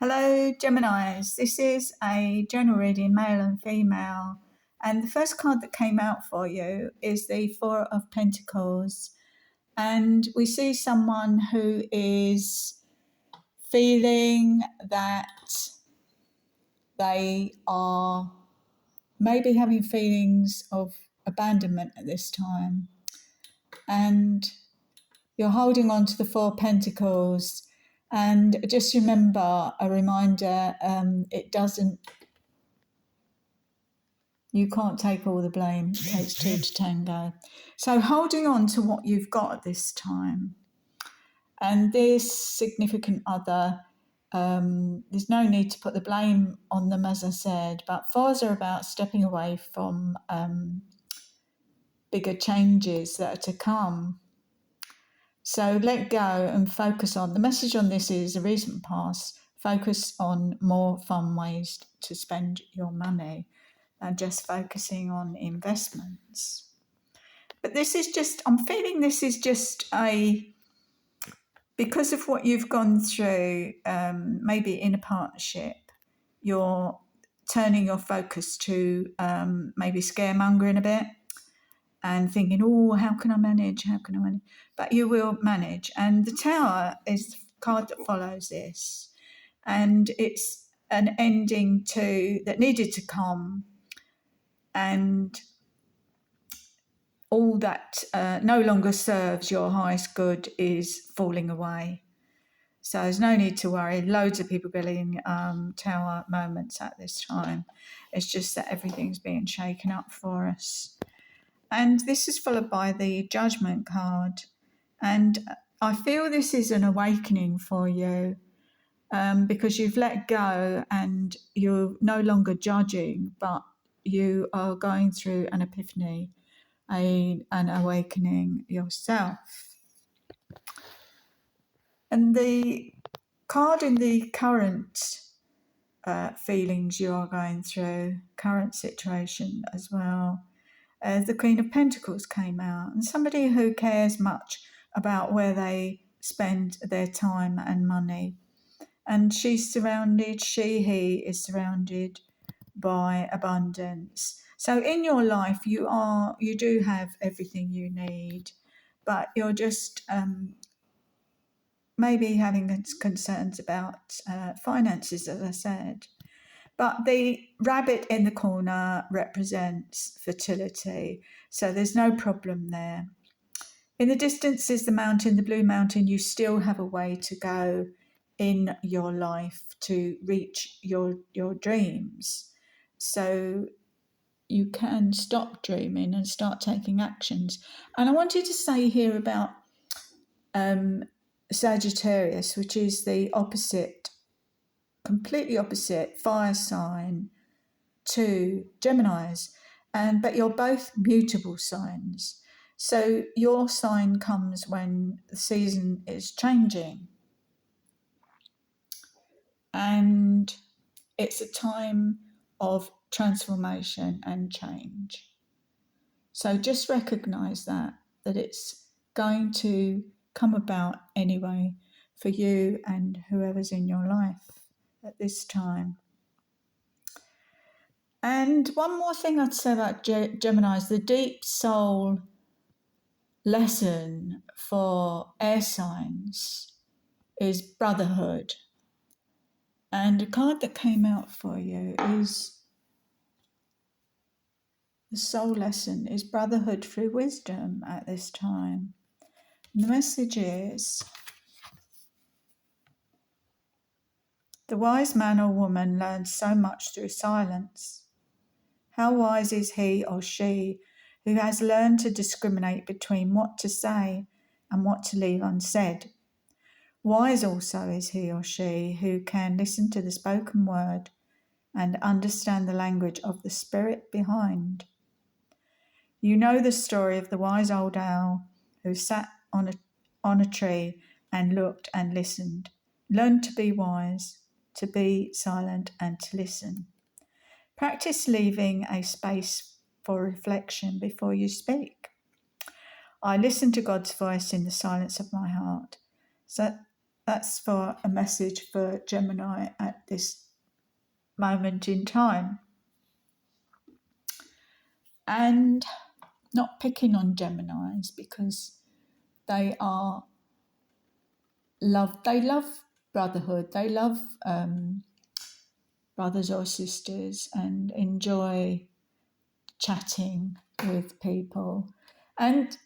Hello, Geminis. This is a general reading, male and female. And the first card that came out for you is the Four of Pentacles. And we see someone who is feeling that they are maybe having feelings of abandonment at this time. And you're holding on to the Four Pentacles. And just remember, a reminder, you can't take all the blame. It takes two to tango. So holding on to what you've got at this time. And this significant other, there's no need to put the blame on them, as I said, but fours are about stepping away from bigger changes that are to come. So let go and focus on, the message on this is a recent past, focus on more fun ways to spend your money and just focusing on investments. But this is just, I'm feeling this is just because of what you've gone through, maybe in a partnership, you're turning your focus to maybe scaremongering a bit and thinking, oh, how can I manage? But you will manage. And the Tower is the card that follows this. And it's an ending that needed to come. And all that no longer serves your highest good is falling away. So there's no need to worry. Loads of people getting Tower moments at this time. It's just that everything's being shaken up for us. And this is followed by the Judgment card. And I feel this is an awakening for you because you've let go and you're no longer judging, but you are going through an epiphany, an awakening yourself. And the card in the current feelings you are going through, current situation as well, the Queen of Pentacles came out, and somebody who cares much about where they spend their time and money. And he is surrounded by abundance. So in your life, you do have everything you need, but you're just maybe having concerns about finances, as I said. But the rabbit in the corner represents fertility, so there's no problem there. In the distance is the mountain, the blue mountain. You still have a way to go in your life to reach your dreams. So you can stop dreaming and start taking actions. And I wanted to say here about Sagittarius, which is the opposite, completely opposite fire sign to Geminis, but you're both mutable signs. So your sign comes when the season is changing, and it's a time of transformation and change. So just recognize that it's going to come about anyway for you and whoever's in your life at this time. And one more thing I'd say about Geminis, the deep soul lesson for air signs is brotherhood. And a card that came out for you is the soul lesson is brotherhood through wisdom at this time. And the message is, the wise man or woman learns so much through silence. How wise is he or she who has learned to discriminate between what to say and what to leave unsaid. Wise also is he or she who can listen to the spoken word and understand the language of the spirit behind. You know the story of the wise old owl who sat on a tree and looked and listened, learned to be wise, to be silent and to listen. Practice leaving a space for reflection before you speak. I listen to God's voice in the silence of my heart. So that's for a message for Gemini at this moment in time. And not picking on Geminis because they love brotherhood, they love brothers or sisters and enjoy chatting with people. And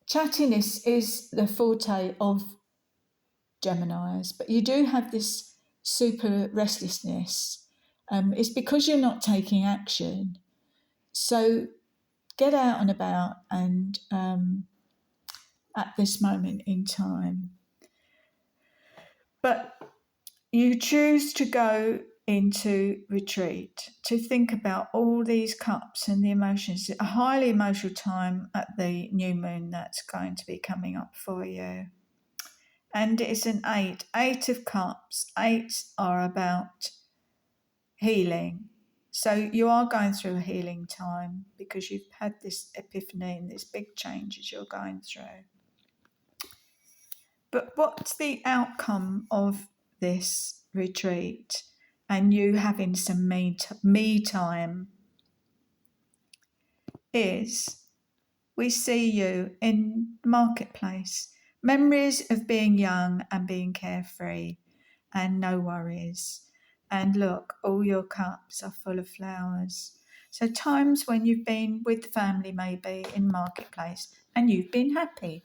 chattiness is the forte of Geminis, but you do have this super restlessness. It's because you're not taking action. So get out and about and at this moment in time. But you choose to go into retreat, to think about all these cups and the emotions. A highly emotional time at the new moon that's going to be coming up for you. And it's an 8 of cups. 8s are about healing. So you are going through a healing time because you've had this epiphany and this big changes you're going through. But what's the outcome of this retreat and you having some me time is we see you in the marketplace. Memories of being young and being carefree and no worries. And look, all your cups are full of flowers. So times when you've been with the family maybe in marketplace and you've been happy.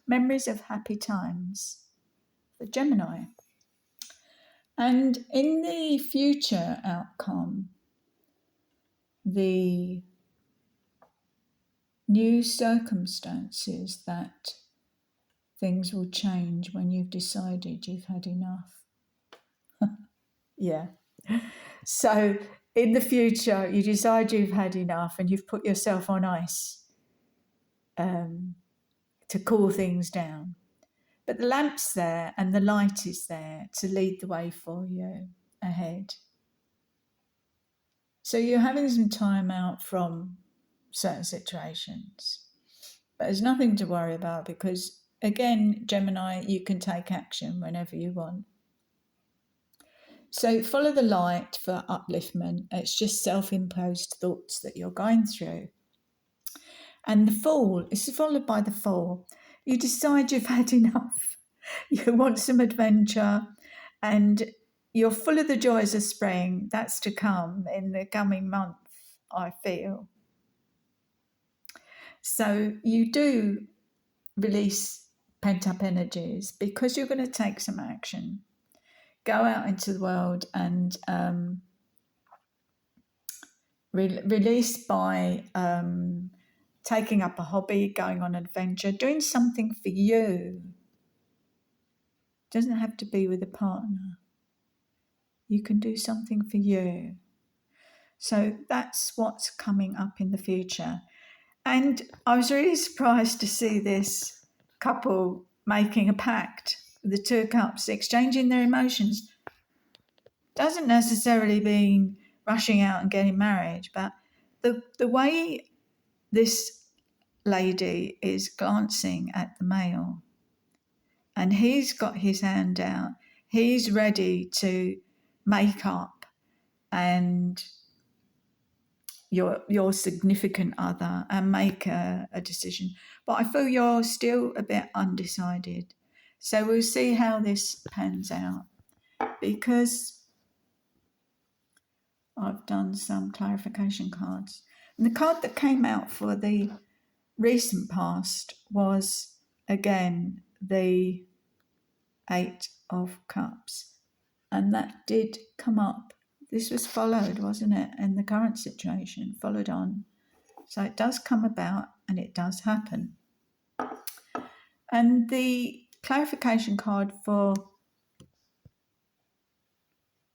Memories of happy times for Gemini. And in the future outcome, the new circumstances that things will change when you've decided you've had enough. Yeah. So in the future, you decide you've had enough and you've put yourself on ice to cool things down. But the lamp's there and the light is there to lead the way for you ahead. So you're having some time out from certain situations. But there's nothing to worry about because, again, Gemini, you can take action whenever you want. So follow the light for upliftment. It's just self-imposed thoughts that you're going through. And the fall is followed by the fall. You decide you've had enough. You want some adventure and you're full of the joys of spring. That's to come in the coming month, I feel. So you do release pent-up energies because you're going to take some action. Go out into the world and release by taking up a hobby, going on an adventure, doing something for you. Doesn't have to be with a partner. You can do something for you. So that's what's coming up in the future. And I was really surprised to see this couple making a pact, the 2 cups, exchanging their emotions. Doesn't necessarily mean rushing out and getting married, but the way this lady is glancing at the male and he's got his hand out, he's ready to make up and your significant other and make a decision. But I feel you're still a bit undecided. So we'll see how this pans out because I've done some clarification cards. And the card that came out for the recent past was, again, the 8 of Cups. And that did come up. This was followed, wasn't it, in the current situation, followed on. So it does come about and it does happen. And the clarification card for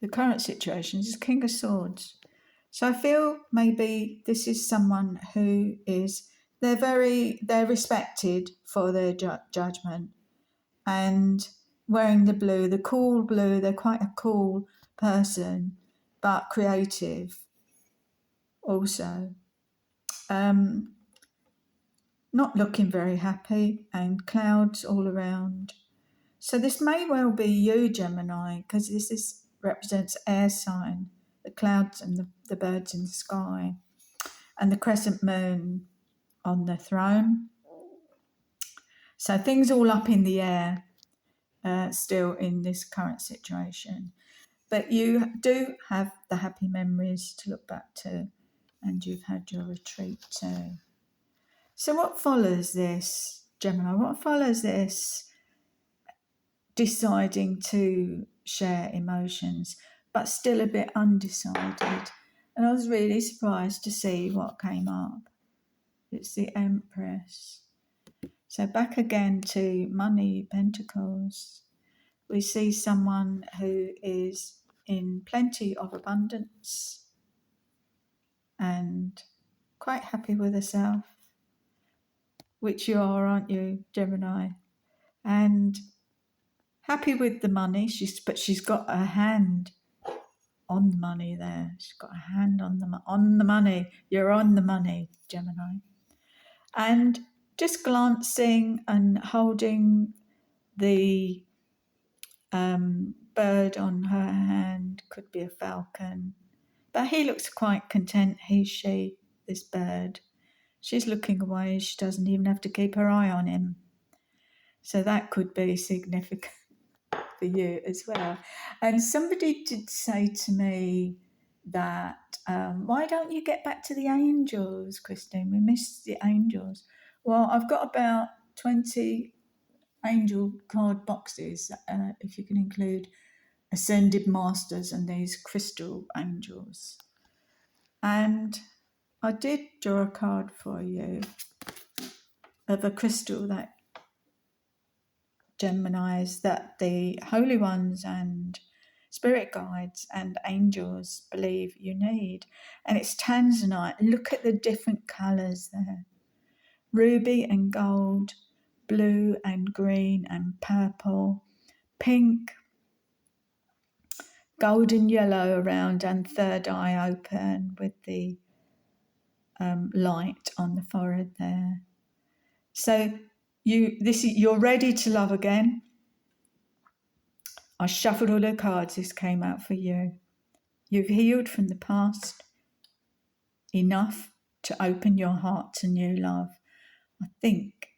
the current situation is King of Swords. So I feel maybe this is someone who is, they're respected for their judgment and wearing the blue, the cool blue, they're quite a cool person, but creative also. Not looking very happy and clouds all around. So this may well be you, Gemini, because represents air sign, the clouds and the birds in the sky, and the crescent moon on the throne. So things all up in the air still in this current situation. But you do have the happy memories to look back to, and you've had your retreat too. So what follows this, Gemini? What follows this deciding to share emotions, but still a bit undecided? And I was really surprised to see what came up. It's the Empress. So back again to money, pentacles. We see someone who is in plenty of abundance and quite happy with herself, which you are, aren't you, Gemini? And happy with the money, but she's got a hand on the money there. She's got a hand on the money. You're on the money, Gemini. And just glancing and holding the bird on her hand, could be a falcon, but he looks quite content, she, this bird. She's looking away, she doesn't even have to keep her eye on him. So that could be significant for you as well. And somebody did say to me that, why don't you get back to the angels, Christine? We missed the angels. Well, I've got about 20 angel card boxes, if you can include ascended masters and these crystal angels. And I did draw a card for you of a crystal that Geminis, that the holy ones and spirit guides and angels believe you need. And it's tanzanite. Look at the different colours there. Ruby and gold, blue and green and purple, pink, golden yellow around, and third eye open with the light on the forehead there. So you're ready to love again. I shuffled all the cards. This came out for you. You've healed from the past enough to open your heart to new love. I think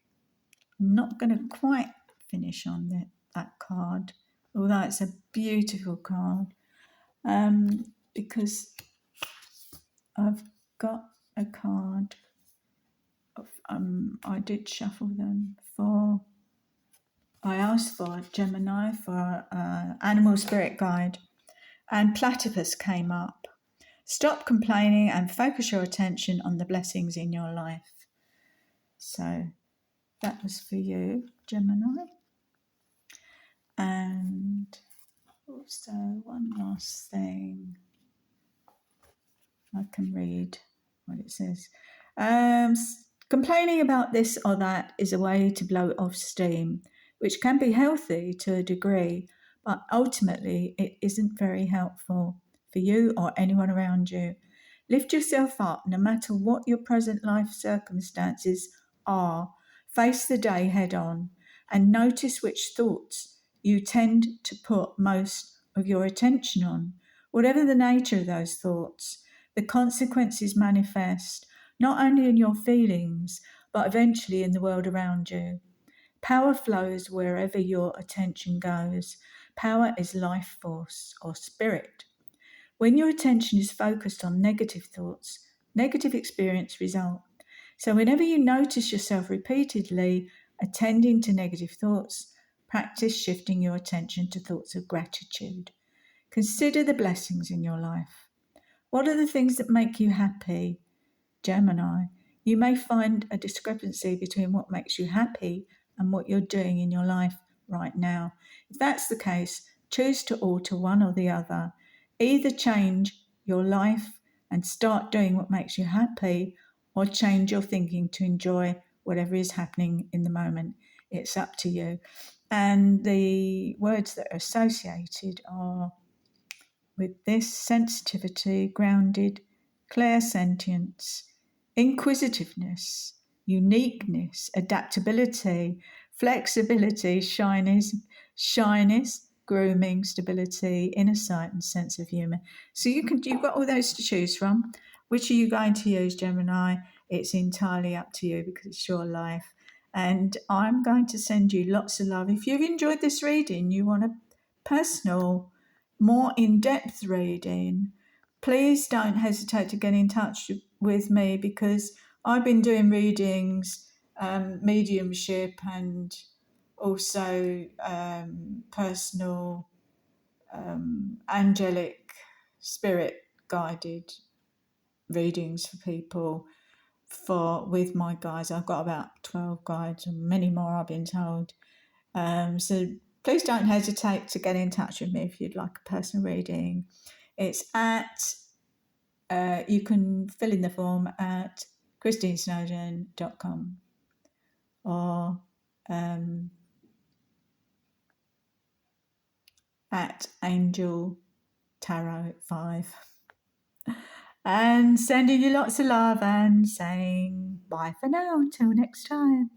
I'm not going to quite finish on that card, although it's a beautiful card, because I've got a card of, I did shuffle them for, I asked for Gemini for animal spirit guide, and platypus came up. Stop complaining and focus your attention on the blessings in your life. So that was for you, Gemini. And also one last thing. I can read what it says. Complaining about this or that is a way to blow off steam, which can be healthy to a degree, but ultimately it isn't very helpful for you or anyone around you. Lift yourself up no matter what your present life circumstances are. Face the day head on and notice which thoughts you tend to put most of your attention on. Whatever the nature of those thoughts, the consequences manifest not only in your feelings, but eventually in the world around you. Power flows wherever your attention goes. Power is life force or spirit. When your attention is focused on negative thoughts, negative experience result. So whenever you notice yourself repeatedly attending to negative thoughts, practice shifting your attention to thoughts of gratitude. Consider the blessings in your life. What are the things that make you happy, Gemini? You may find a discrepancy between what makes you happy and what you're doing in your life right now. If that's the case, choose to alter one or the other. Either change your life and start doing what makes you happy, or change your thinking to enjoy whatever is happening in the moment. It's up to you. And the words that are associated are with this: sensitivity, grounded, clairsentience, inquisitiveness, uniqueness, adaptability, flexibility, shyness, shyness, grooming, stability, inner sight, and sense of humour. So you've got all those to choose from. Which are you going to use, Gemini? It's entirely up to you because it's your life. And I'm going to send you lots of love. If you've enjoyed this reading, you want a personal, more in-depth reading, please don't hesitate to get in touch with me, because I've been doing readings, mediumship, and also personal, angelic, spirit guided readings for people with my guides. I've got about 12 guides and many more, I've been told. So please don't hesitate to get in touch with me if you'd like a personal reading. It's you can fill in the form at christinesnowden.com or at Angel Tarot 5. And sending you lots of love and saying bye for now until next time.